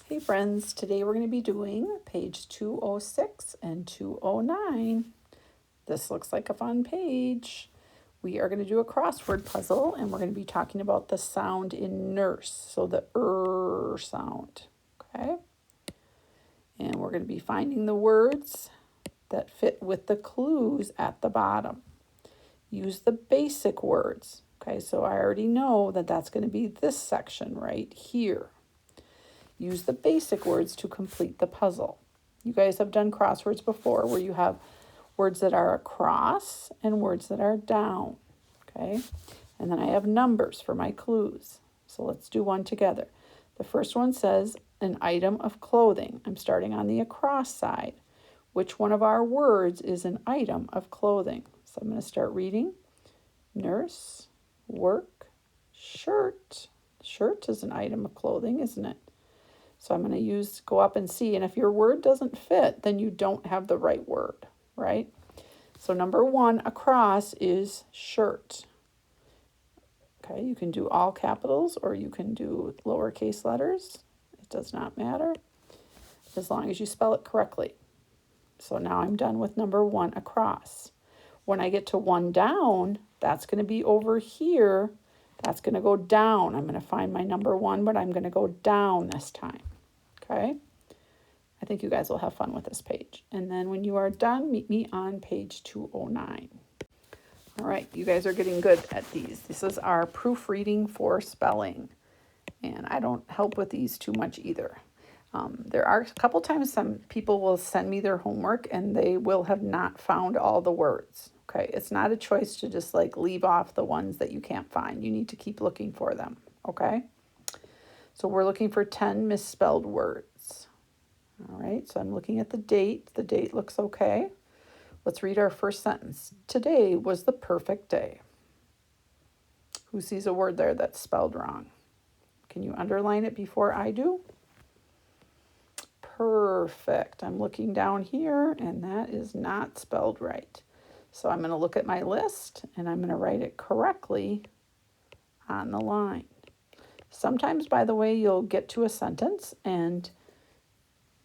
Hey friends, today we're going to be doing page 206 and 209. This looks like a fun page. We are going to do a crossword puzzle and we're going to be talking about the sound in nurse, so the sound, okay? And we're going to be finding the words that fit with the clues at the bottom. Use the basic words, okay? So I already know that that's going to be this section right here. Use the basic words to complete the puzzle. You guys have done crosswords before where you have words that are across and words that are down, okay? And then I have numbers for my clues. So let's do one together. The first one says an item of clothing. I'm starting on the across side. Which one of our words is an item of clothing? So I'm going to start reading. Nurse, work, shirt. Shirt is an item of clothing, isn't it? So I'm going to go up and see, and if your word doesn't fit, then you don't have the right word, right? So number one, across is shirt. Okay, you can do all capitals or you can do lowercase letters. It does not matter as long as you spell it correctly. So now I'm done with number one, across. When I get to one down, that's going to be over here. That's going to go down. I'm going to find my number one, but I'm going to go down this time. Okay? I think you guys will have fun with this page. And then when you are done, meet me on page 209. All right, you guys are getting good at these. This is our proofreading for spelling. And I don't help with these too much either. There are a couple times some people will send me their homework and they will have not found all the words. Okay, it's not a choice to just like leave off the ones that you can't find. You need to keep looking for them, okay? So we're looking for 10 misspelled words. All right, so I'm looking at the date. The date looks okay. Let's read our first sentence. Today was the perfect day. Who sees a word there that's spelled wrong? Can you underline it before I do? Perfect. I'm looking down here and that is not spelled right. So I'm going to look at my list and I'm going to write it correctly on the line. Sometimes, by the way, you'll get to a sentence and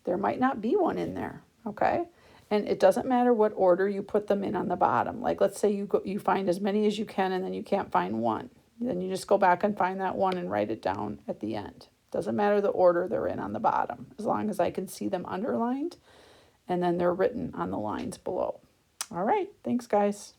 there might not be one in there, okay? And it doesn't matter what order you put them in on the bottom. Like let's say you find as many as you can and then you can't find one. Then you just go back and find that one and write it down at the end. Doesn't matter the order they're in on the bottom, as long as I can see them underlined and then they're written on the lines below. All right, thanks guys.